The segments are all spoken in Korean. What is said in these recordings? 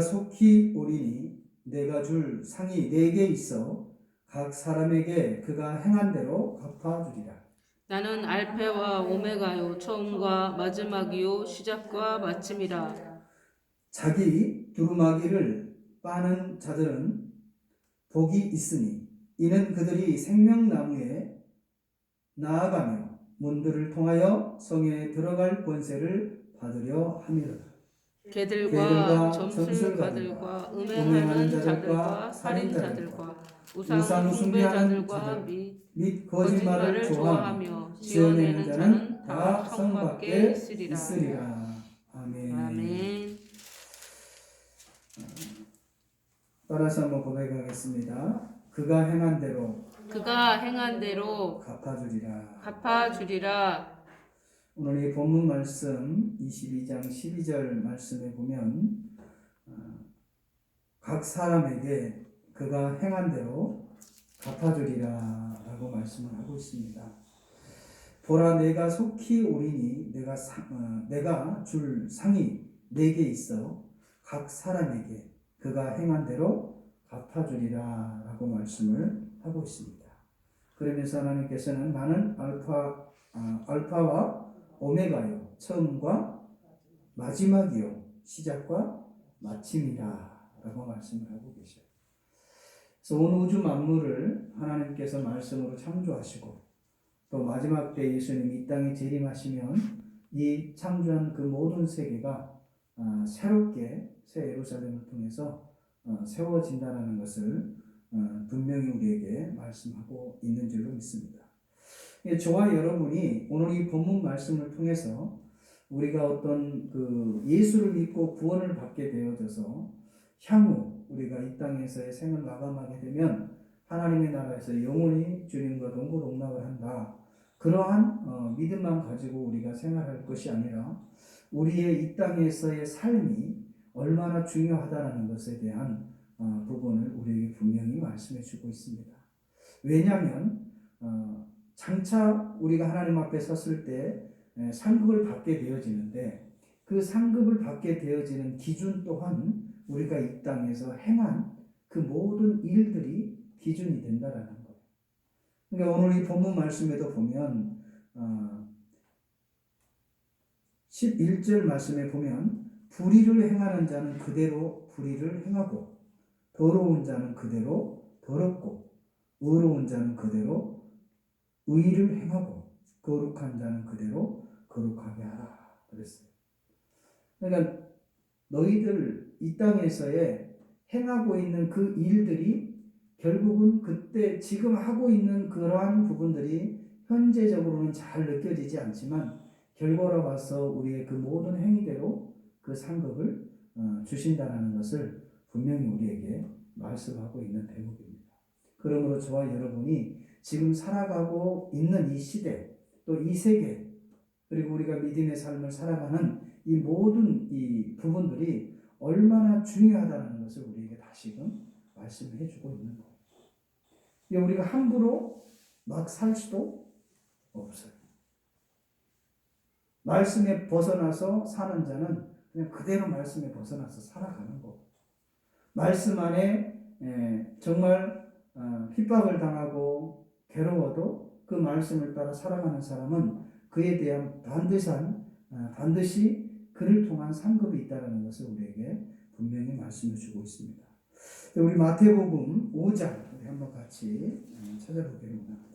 속히 오리니 내가 줄 상이 4개 있어 각 사람에게 그가 행한 대로 갚아주리라. 나는 알페와 오메가요 처음과 마지막이요 시작과 마침이라. 자기 두루마기를 빠는 자들은 복이 있으니 이는 그들이 생명나무에 나아가며 문들을 통하여 성에 들어갈 권세를 받으려 함이로다. 개들과 점술가들과 음행하는 자들과 살인자들과 우상 숭배자들과 및 거짓말을 좋아하며 지어내는 자는 다 성 밖에 있으리라. 아멘. 아멘. 따라서 한번 고백하겠습니다. 그가 행한 대로 갚아주리라. 오늘 이 본문 말씀 22장 12절 말씀에 보면 각 사람에게 그가 행한 대로 갚아주리라 라고 말씀을 하고 있습니다. 보라 내가 속히 오리니 내가 줄 상이 4개 있어 각 사람에게 그가 행한 대로 갚아주리라 라고 말씀을 하고 있습니다. 그러면서 하나님께서는 나는 알파와 오메가요 처음과 마지막이요 시작과 마침이라 라고 말씀을 하고 계셔요. 그래서 온 우주 만물을 하나님께서 말씀으로 창조하시고 또 마지막 때 예수님이 이 땅에 재림하시면 이 창조한 그 모든 세계가 새롭게 새 예루살렘을 통해서 세워진다는 것을 분명히 우리에게 말씀하고 있는 줄로 믿습니다. 저와 여러분이 오늘 이 본문 말씀을 통해서 우리가 어떤 그 예수를 믿고 구원을 받게 되어져서 향후 우리가 이 땅에서의 생을 마감하게 되면 하나님의 나라에서 영원히 주님과 동고동락을 한다. 그러한 믿음만 가지고 우리가 생활할 것이 아니라 우리의 이 땅에서의 삶이 얼마나 중요하다는 것에 대한 부분을 우리에게 분명히 말씀해 주고 있습니다. 왜냐하면 장차 우리가 하나님 앞에 섰을 때 상급을 받게 되어지는데 그 상급을 받게 되어지는 기준 또한 우리가 이 땅에서 행한 그 모든 일들이 기준이 된다라는 거예요. 그러니까 오늘 이 본문 말씀에도 보면 11절 말씀에 보면 불의를 행하는 자는 그대로 불의를 행하고 더러운 자는 그대로 더럽고 의로운 자는 그대로 의를 행하고 거룩한 자는 그대로 거룩하게 하라 그랬어요. 그러니까 너희들 이 땅에서의 행하고 있는 그 일들이 결국은 그때 지금 하고 있는 그러한 부분들이 현재적으로는 잘 느껴지지 않지만 결과로 봐서 우리의 그 모든 행위대로 그 상급을 주신다는 것을 분명히 우리에게 말씀하고 있는 대목입니다. 그러므로 저와 여러분이 지금 살아가고 있는 이 시대 또 이 세계 그리고 우리가 믿음의 삶을 살아가는 이 모든 이 부분들이 얼마나 중요하다는 것을 우리에게 다시금 말씀해 주고 있는 거예요. 우리가 함부로 막 살 수도 없어요. 말씀에 벗어나서 사는 자는 그냥 그대로 말씀에 벗어나서 살아가는 거고 말씀 안에 정말 핍박을 당하고 괴로워도 그 말씀을 따라 살아가는 사람은 그에 대한 반드시 그를 통한 상급이 있다는 것을 우리에게 분명히 말씀해 주고 있습니다. 우리 마태복음 5장 우리 한번 같이 찾아보기를 원합니다.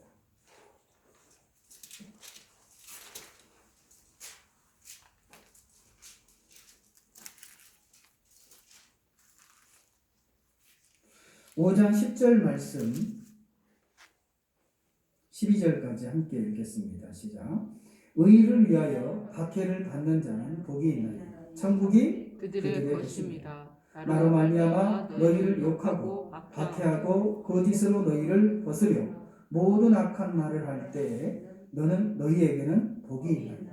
(5장) 10절 말씀 12절까지 함께 읽겠습니다. 시작. 의를 위하여 박해를 받는 자는 복이 있나니 천국이 그들의 것입니다. 나로 말미암아 너희를 욕하고 박해하고 거짓으로 너희를 벗으려 모든 악한 말을 할 때에 너희에게는 복이 있나니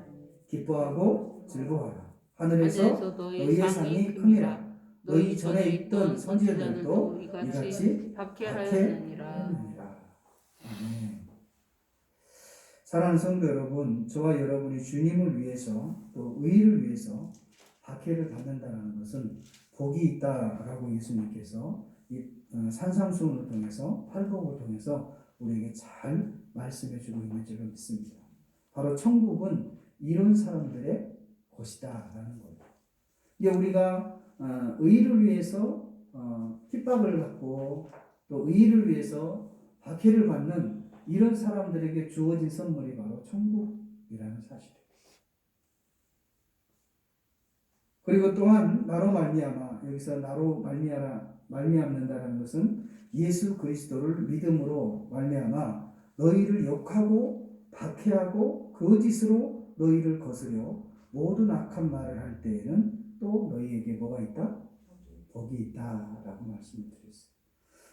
기뻐하고 즐거워하라. 하늘에서 너희의 상이 크니라. 너희 전에 있던 선지자들도 이같이 박해하였느니라. 아멘. 사랑하는 성도 여러분, 저와 여러분이 주님을 위해서 또 의를 위해서 박해를 받는다는 것은 복이 있다라고 예수님께서 이 산상수훈을 통해서 팔복을 통해서 우리에게 잘 말씀해 주고 있는 줄로 믿습니다. 바로 천국은 이런 사람들의 곳이다라는 거예요. 이게 우리가 의를 위해서 핍박을 받고 또 의를 위해서 박해를 받는 이런 사람들에게 주어진 선물이 바로 천국이라는 사실이에요. 그리고 또한 나로 말미암아, 여기서 나로 말미암는다라는 것은 예수 그리스도를 믿음으로 말미암아 너희를 욕하고 박해하고 거짓으로 너희를 거스려 모든 악한 말을 할 때에는 또 너희에게 뭐가 있다? 복이 있다라고 말씀을 드렸어요.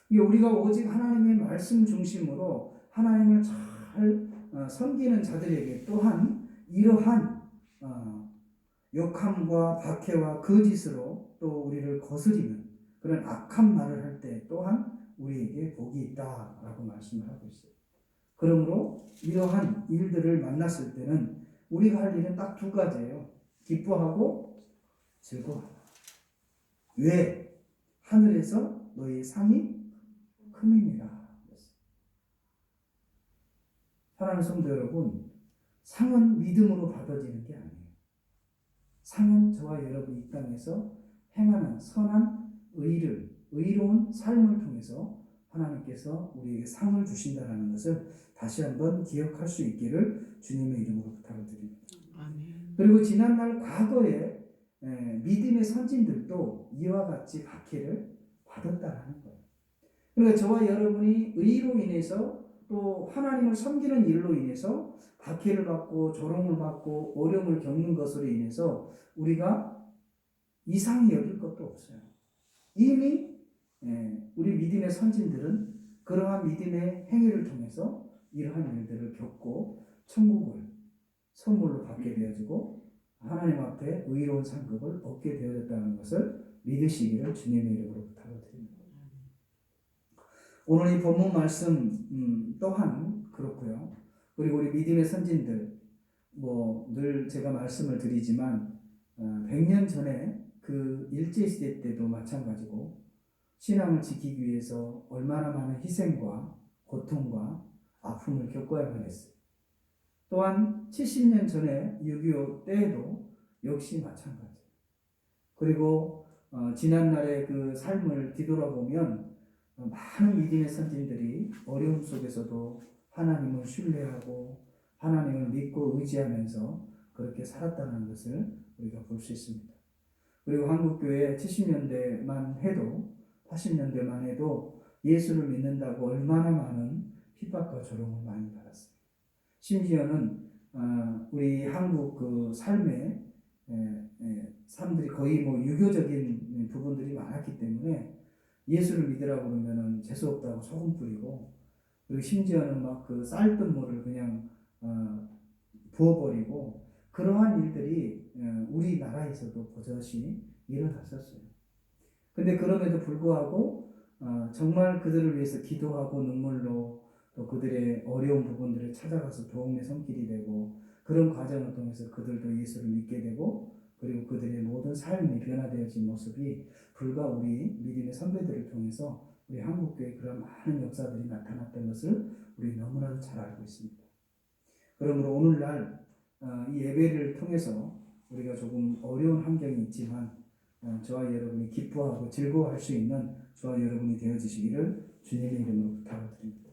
이게 우리가 오직 하나님의 말씀 중심으로 하나님을 잘 섬기는 자들에게 또한 이러한 욕함과 박해와 거짓으로 또 우리를 거스리는 그런 악한 말을 할 때 또한 우리에게 복이 있다라고 말씀을 하고 있어요. 그러므로 이러한 일들을 만났을 때는 우리가 할 일은 딱 두 가지예요. 기뻐하고 즐거워하라. 왜? 하늘에서 너희의 상이 큼이니라. 사랑하는 성도 여러분, 상은 믿음으로 받아지는 게 아니에요. 상은 저와 여러분이 이 땅에서 행하는 선한 의로운 삶을 통해서 하나님께서 우리에게 상을 주신다는 것을 다시 한번 기억할 수 있기를 주님의 이름으로 부탁을 드립니다. 아멘. 그리고 지난날 과거에 믿음의 선진들도 이와 같이 박해를 받았다라는 거예요. 그러니까 저와 여러분이 의로 인해서 또 하나님을 섬기는 일로 인해서 박해를 받고 조롱을 받고 어려움을 겪는 것으로 인해서 우리가 이상히 여길 것도 없어요. 이미 우리 믿음의 선진들은 그러한 믿음의 행위를 통해서 이러한 일들을 겪고 천국을 선물로 받게 되어지고 하나님 앞에 의로운 상급을 얻게 되어졌다는 것을 믿으시기를 주님의 이름으로 부탁을 드립니다. 오늘 이 본문 말씀 또한 그렇고요. 그리고 우리 믿음의 선진들 늘 제가 말씀을 드리지만 100년 전에 그 일제시대 때도 마찬가지고 신앙을 지키기 위해서 얼마나 많은 희생과 고통과 아픔을 겪어야만 했어요. 또한 70년 전에 6.25 때에도 역시 마찬가지예요. 그리고 지난날의 그 삶을 뒤돌아보면 많은 믿음의 선진들이 어려움 속에서도 하나님을 신뢰하고 하나님을 믿고 의지하면서 그렇게 살았다는 것을 우리가 볼 수 있습니다. 그리고 한국교회 70년대만 해도 80년대만 해도 예수를 믿는다고 얼마나 많은 핍박과 조롱을 많이 받았어요. 심지어는 우리 한국 그 삶에 사람들이 거의 유교적인 부분들이 많았기 때문에 예수를 믿으라고 그러면은 재수 없다고 소금 뿌리고 그리고 심지어는 막 그 쌀뜨물을 그냥 부어버리고 그러한 일들이 우리나라에서도 버젓이 일어났었어요. 근데 그럼에도 불구하고 정말 그들을 위해서 기도하고 눈물로 또 그들의 어려운 부분들을 찾아가서 도움의 손길이 되고 그런 과정을 통해서 그들도 예수를 믿게 되고 그리고 그들의 모든 삶이 변화되어진 모습이 불과 우리 믿음의 선배들을 통해서 우리 한국교회에 그런 많은 역사들이 나타났던 것을 우리 너무나도 잘 알고 있습니다. 그러므로 오늘날 이 예배를 통해서 우리가 조금 어려운 환경이 있지만 저와 여러분이 기뻐하고 즐거워할 수 있는 저와 여러분이 되어주시기를 주님의 이름으로 부탁을 드립니다.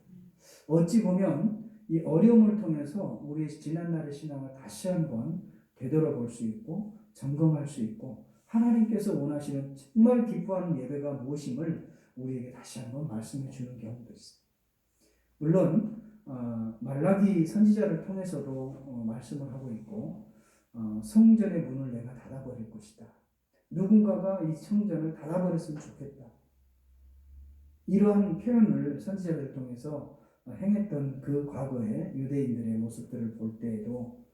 어찌 보면 이 어려움을 통해서 우리의 지난날의 신앙을 다시 한번 되돌아볼 수 있고 점검할 수 있고 하나님께서 원하시는 정말 기뻐하는 예배가 무엇임을 우리에게 다시 한번 말씀해 주는 경우도 있습니다. 물론 말라기 선지자를 통해서도 말씀을 하고 있고 성전의 문을 내가 닫아버릴 것이다. 누군가가 이 성전을 닫아버렸으면 좋겠다. 이러한 표현을 선지자들을 통해서 행했던 그 과거의 유대인들의 모습들을 볼 때에도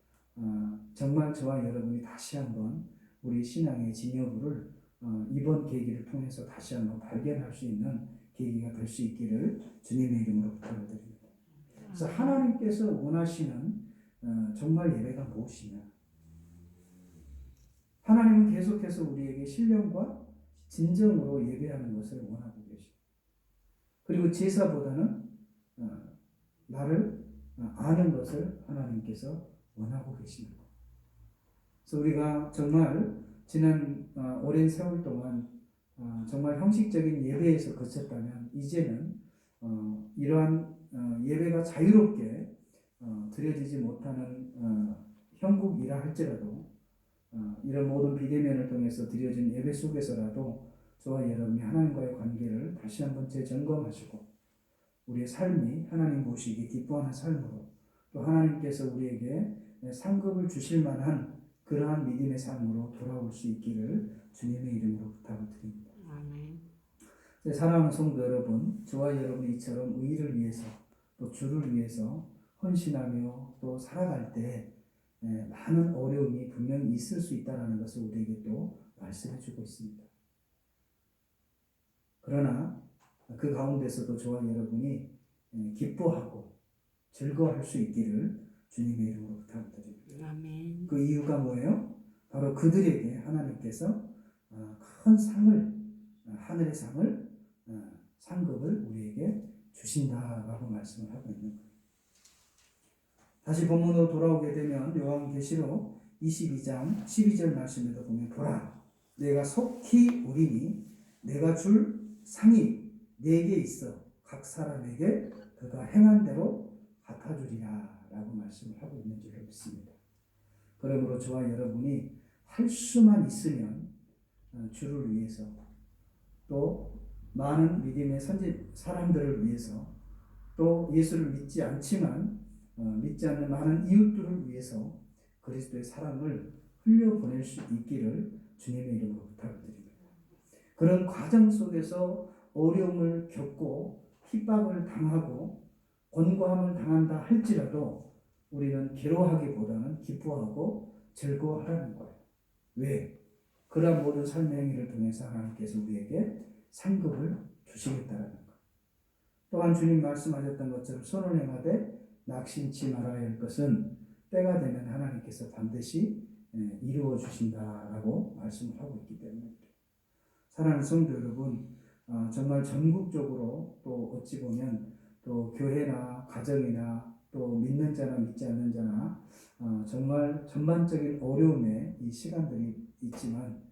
정말 저와 여러분이 다시 한번 우리 신앙의 진여부를 이번 계기를 통해서 다시 한번 발견할 수 있는 계기가 될 수 있기를 주님의 이름으로 부탁을 드립니다. 그래서 하나님께서 원하시는 정말 예배가 무엇이냐? 하나님은 계속해서 우리에게 신령과 진정으로 예배하는 것을 원하고 계시고, 그리고 제사보다는 나를 아는 것을 하나님께서 원하고 계십니다. 그래서 우리가 정말 지난 오랜 세월 동안 정말 형식적인 예배에서 그쳤다면 이제는 이러한 예배가 자유롭게 드려지지 못하는 형국이라 할지라도 이런 모든 비대면을 통해서 드려진 예배 속에서라도 저와 여러분이 하나님과의 관계를 다시 한번 재점검하시고 우리의 삶이 하나님 보시기에 기뻐하는 삶으로 또 하나님께서 우리에게 상급을 주실 만한 그러한 믿음의 삶으로 돌아올 수 있기를 주님의 이름으로 부탁을 드립니다. 아멘. 사랑하는 성도 여러분, 저와 여러분이 이처럼 의를 위해서 또 주를 위해서 헌신하며 또 살아갈 때 많은 어려움이 분명히 있을 수 있다는 것을 우리에게 또 말씀해 주고 있습니다. 그러나 그 가운데서도 저와 여러분이 기뻐하고 즐거워할 수 있기를 주님의 이름으로 부탁드립니다. 아멘. 그 이유가 뭐예요? 바로 그들에게 하나님께서 큰 상을, 하늘의 상을, 상급을 우리에게 주신다라고 말씀을 하고 있는 거예요. 다시 본문으로 돌아오게 되면 요한계시록 22장 12절 말씀에도 보면 보라, 내가 속히 오리니 내가 줄 상이 내게 있어 각 사람에게 그가 행한 대로 갚아주리라 라고 말씀을 하고 있는 줄로 믿습니다. 그러므로 저와 여러분이 할 수만 있으면 주를 위해서 또 많은 믿음의 선지 사람들을 위해서 또 예수를 믿지 않지만 믿지 않는 많은 이웃들을 위해서 그리스도의 사랑을 흘려보낼 수 있기를 주님의 이름으로 부탁드립니다. 그런 과정 속에서 어려움을 겪고 핍박을 당하고 권고함을 당한다 할지라도 우리는 괴로워하기보다는 기뻐하고 즐거워하라는 거예요. 왜? 그러한 모든 삶의 행위를 통해서 하나님께서 우리에게 상급을 주시겠다라는 것. 또한 주님 말씀하셨던 것처럼 선을 행하되 낙심치 말아야 할 것은 때가 되면 하나님께서 반드시 이루어 주신다라고 말씀을 하고 있기 때문입니다. 사랑하는 성도 여러분, 정말 전국적으로 또 어찌 보면 또 교회나 가정이나 또 믿는 자나 믿지 않는 자나 정말 전반적인 어려움의 이 시간들이 있지만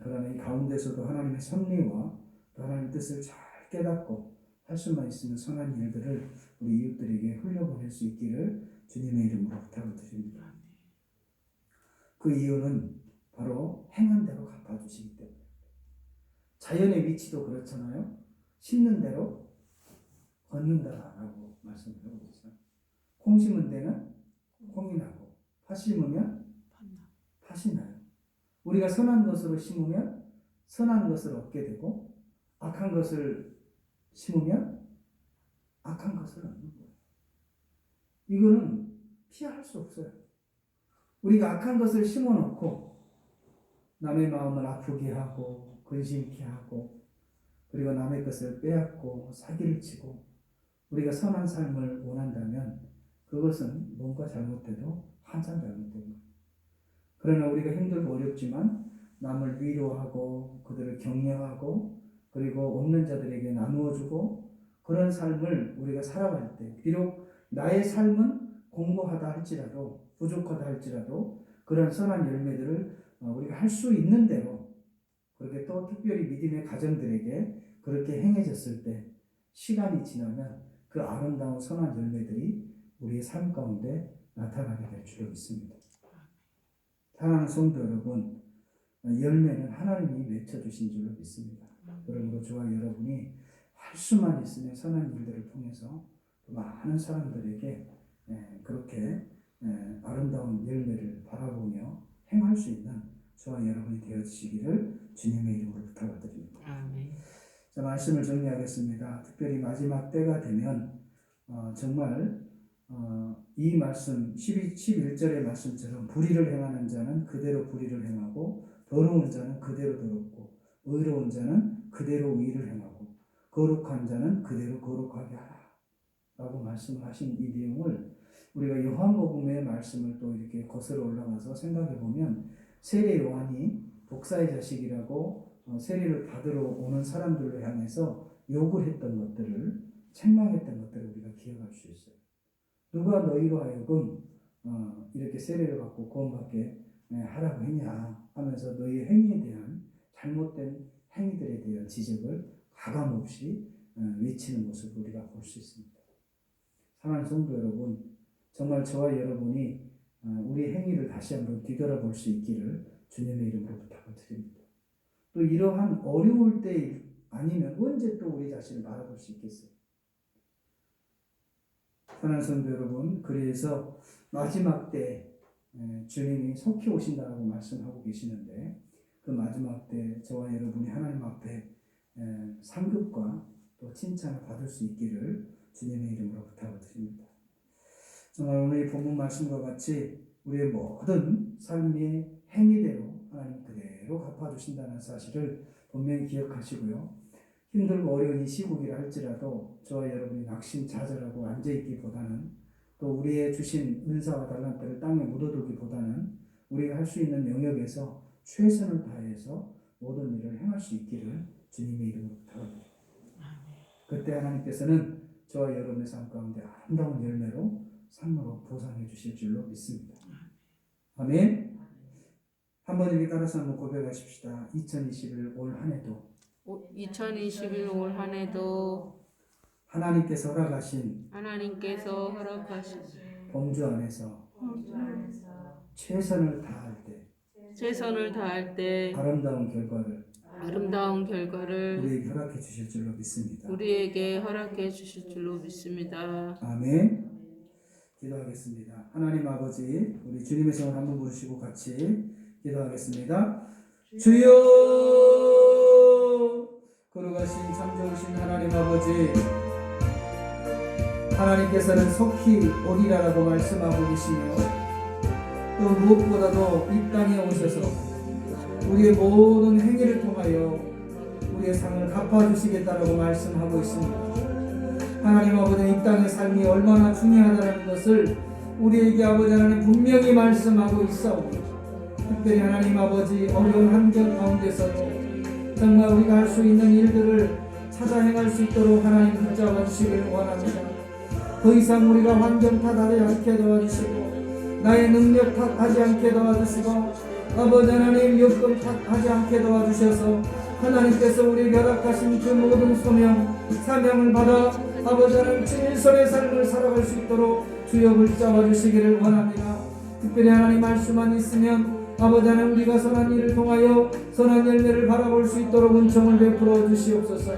그러나 이 가운데서도 하나님의 섭리와 또 하나님의 뜻을 잘 깨닫고 할 수만 있으면 선한 일들을 우리 이웃들에게 흘려보낼 수 있기를 주님의 이름으로 부탁을 드립니다. 그 이유는 바로 행한 대로 갚아주시기 때문에. 자연의 위치도 그렇잖아요. 심는 대로 걷는다라고 말씀을 하고 있어요. 콩 심은 데는 콩이 나고 팥 심으면 팥이 나요. 우리가 선한 것으로 심으면 선한 것을 얻게 되고 악한 것을 심으면 악한 것을 얻는 거예요. 이거는 피할 수 없어요. 우리가 악한 것을 심어놓고 남의 마음을 아프게 하고 근심케 하고 그리고 남의 것을 빼앗고 사기를 치고 우리가 선한 삶을 원한다면 그것은 뭔가 잘못돼도 한참 잘못된 거예요. 그러나 우리가 힘들고 어렵지만 남을 위로하고 그들을 격려하고 그리고 없는 자들에게 나누어주고 그런 삶을 우리가 살아갈 때 비록 나의 삶은 공고하다 할지라도 부족하다 할지라도 그런 선한 열매들을 우리가 할 수 있는 대로 그렇게 또 특별히 믿음의 가정들에게 그렇게 행해졌을 때 시간이 지나면 그 아름다운 선한 열매들이 우리의 삶 가운데 나타나게 될 줄로 믿습니다. 사랑하는 성도 여러분, 열매는 하나님이 맺혀주신 줄로 믿습니다. 그러므로 저와 여러분이 할 수만 있으면 선한 일들을 통해서 많은 사람들에게 그렇게 아름다운 열매를 바라보며 행할 수 있는 저와 여러분이 되어주시기를 주님의 이름으로 부탁을 드립니다. 아멘. 자, 말씀을 정리하겠습니다. 특별히 마지막 때가 되면 정말 이 말씀 11절의 말씀처럼 불의를 행하는 자는 그대로 불의를 행하고 더러운 자는 그대로 더럽고 의로운 자는 그대로 의를 행하고 거룩한 자는 그대로 거룩하게 하라 라고 말씀을 하신 이 내용을 우리가 요한복음의 말씀을 또 이렇게 거슬러 올라가서 생각해 보면 세례 요한이 독사의 자식이라고 세례를 받으러 오는 사람들을 향해서 욕을 했던 것들을, 책망했던 것들을 우리가 기억할 수 있어요. 누가 너희로 하여금 이렇게 세례를 받고 구원받게 하라고 했냐 하면서 너희의 행위에 대한, 잘못된 행위들에 대한 지적을 가감없이 외치는 모습을 우리가 볼 수 있습니다. 사랑하는 성도 여러분, 정말 저와 여러분이 우리 행위를 다시 한번 뒤돌아볼 수 있기를 주님의 이름으로 부탁을 드립니다. 또 이러한 어려울 때 아니면 언제 또 우리 자신을 바라볼 수 있겠어요? 사랑하는 성도 여러분, 그래서 마지막 때 주님이 속히 오신다라고 말씀하고 계시는데, 그 마지막 때 저와 여러분이 하나님 앞에 상급과 또 칭찬을 받을 수 있기를 주님의 이름으로 부탁을 드립니다. 정말 오늘 이 본문 말씀과 같이 우리의 모든 삶의 행위대로 하나님 그대로 갚아주신다는 사실을 분명히 기억하시고요. 힘들고 어려운 이 시국이라 할지라도 저와 여러분이 낙심자절하고 앉아있기보다는, 또 우리의 주신 은사와 달란트를 땅에 묻어두기보다는 우리가 할 수 있는 영역에서 최선을 다해서 모든 일을 행할 수 있기를 주님의 이름으로 부탁드립니다. 그때 하나님께서는 저와 여러분의 삶 가운데 아름다운 열매로 삶으로 보상해 주실 줄로 믿습니다. 아멘. 한번 여기 따라서 한번 고백하십시다. 2021 올 한 해도 2021 올 한 해도 하나님께서 허락하신 범주 안에서 최선을 다할 때 아름다운 결과를 우리에게 허락해 주실 줄로 믿습니다. 아멘. 기도하겠습니다. 하나님 아버지, 우리 주님의 성을 한번 부르시고 같이 기도하겠습니다. 주여, 걸어가신 참 좋으신 하나님 아버지, 하나님께서는 속히 오리라라고 말씀하고 계시며, 또 무엇보다도 이 땅에 오셔서 우리의 모든 행위를 통하여 우리의 상을 갚아주시겠다라고 말씀하고 있습니다. 하나님 아버지, 이 땅의 삶이 얼마나 중요하다는 것을 우리에게 아버지 하나님 분명히 말씀하고 있사오니, 특별히 하나님 아버지 어려운 환경 가운데서도 정말 우리가 할 수 있는 일들을 찾아 행할 수 있도록 하나님 붙잡아 주시길 원합니다. 더 이상 우리가 환경 탓하지 않게 도와주시고, 나의 능력 탓하지 않게 도와주시고, 아버지 하나님 여건 탓하지 않게 도와주셔서 하나님께서 우리에게 허락하신 그 모든 소명, 사명을 받아 아버지 하나님 진실의 삶을 살아갈 수 있도록 주여 붙잡아 주시기를 원합니다. 특별히 하나님 말씀만 있으면 아버지 하나님 우리가 선한 일을 통하여 선한 열매를 바라볼 수 있도록 은총을 베풀어 주시옵소서.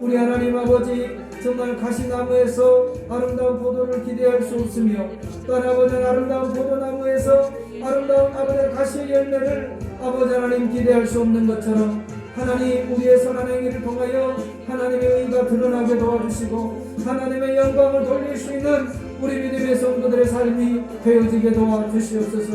우리 하나님 아버지, 정말 가시나무에서 아름다운 포도를 기대할 수 없으며, 또 아버지 아름다운 포도나무에서 아름다운 아버지 가시의 열매를 아버지 하나님 기대할 수 없는 것처럼, 하나님 우리의 선한 행위를 통하여 하나님의 의가 드러나게 도와주시고 하나님의 영광을 돌릴 수 있는 우리 믿음의 성도들의 삶이 되어지게 도와주시옵소서.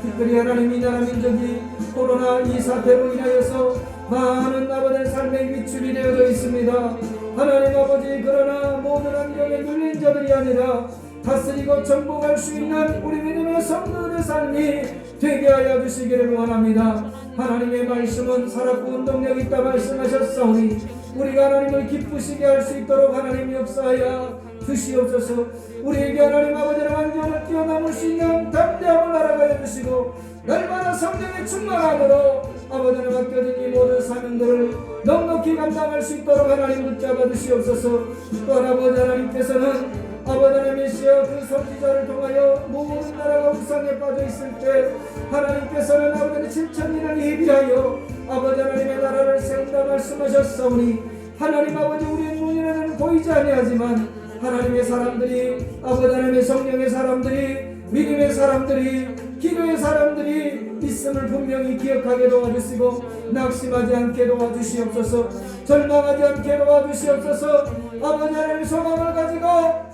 특별히 하나님 이 나라 민족이 코로나 이 사태로 인하여서 많은 아버지의 삶에 위축이 되어져 있습니다. 하나님 아버지, 그러나 모든 환경에 눌린 자들이 아니라 다스리고 정복할 수 있는 우리 믿음의 성도들의 삶이 되게 하여 주시기를 원합니다. 하나님의 말씀은 살았고 운동력이 있다 말씀하셨사오니 우리가 하나님을 기쁘시게 할 수 있도록 하나님 역사하여 주시옵소서. 우리에게 하나님 아버지의 완전을 뛰어넘을 수 있는 담대함을 알아가여 주시고, 날마다 성령의 충만함으로 아버지를 맡겨진 이 모든 사명들을 넉넉히 감당할 수 있도록 하나님 붙잡아 주시옵소서. 또 아버지 하나님께서는 아버지 하나님 메시아 그 선지자를 통하여 모든 나라가 우상에 빠져 있을 때 하나님께서는 아버지 7,000년을 예비하여 아버지 하나님의 나라를 세운다 말씀하셨사오니, 하나님 아버지 우리의 눈에는 보이지 아니하지만 하나님의 사람들이, 아버지 하나님의 성령의 사람들이, 믿음의 사람들이, 기도의 사람들이 있음을 분명히 기억하게 도와주시고 낙심하지 않게 도와주시옵소서. 절망하지 않게 도와주시옵소서. 아버지 하나님의 소망을 가지고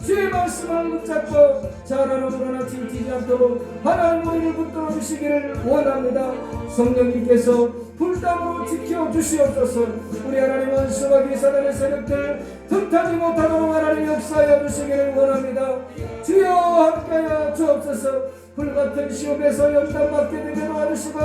주의 말씀을 붙잡고 자라나 물러나 지치지 않도록 하나님 우리를 붙들어 주시기를 원합니다. 성령님께서 불담으로 지켜주시옵소서. 우리 하나님은 수박이 사단의 세력들 틈타지 못하도록 하나님 역사하여 주시기를 원합니다. 주여 함께하여 주옵소서. 불같은 시험에서 연단받게 되게 도와주시고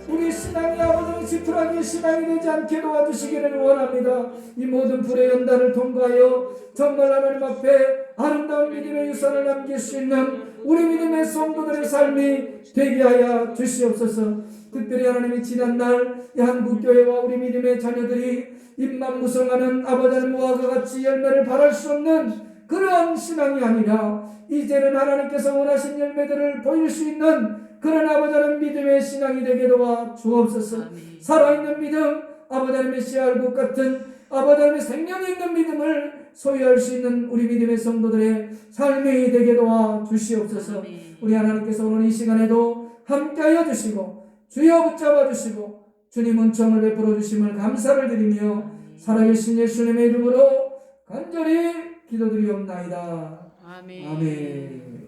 우리 신앙이 아버지 지푸라기 신앙이 되지 않게 도와주시기를 원합니다. 이 모든 불의 연단을 통과하여 정말 하나님 앞에 아름다운 믿음의 유산을 남길 수 있는 우리 믿음의 성도들의 삶이 되게 하여 주시옵소서. 특별히 하나님이 지난날 이 한국교회와 우리 믿음의 자녀들이 입만 무성하는 아버지 하나님과 같이 열매를 발할 수 없는 그러한 신앙이 아니라 이제는 하나님께서 원하신 열매들을 보일 수 있는 그런 아버지 하나님 믿음의 신앙이 되게 도와 주옵소서. 살아있는 믿음, 아버지 하나님의 씨알국 같은 아버지 하나님의 생명이 있는 믿음을 소유할 수 있는 우리 믿음의 성도들의 삶이 되게 도와 주시옵소서. 우리 하나님께서 오늘 이 시간에도 함께하여 주시고 주여 붙잡아 주시고 주님 은총을 베풀어 주심을 감사를 드리며 살아계신 예수님의 이름으로 간절히 기도드리옵나이다. 아멘. 아멘.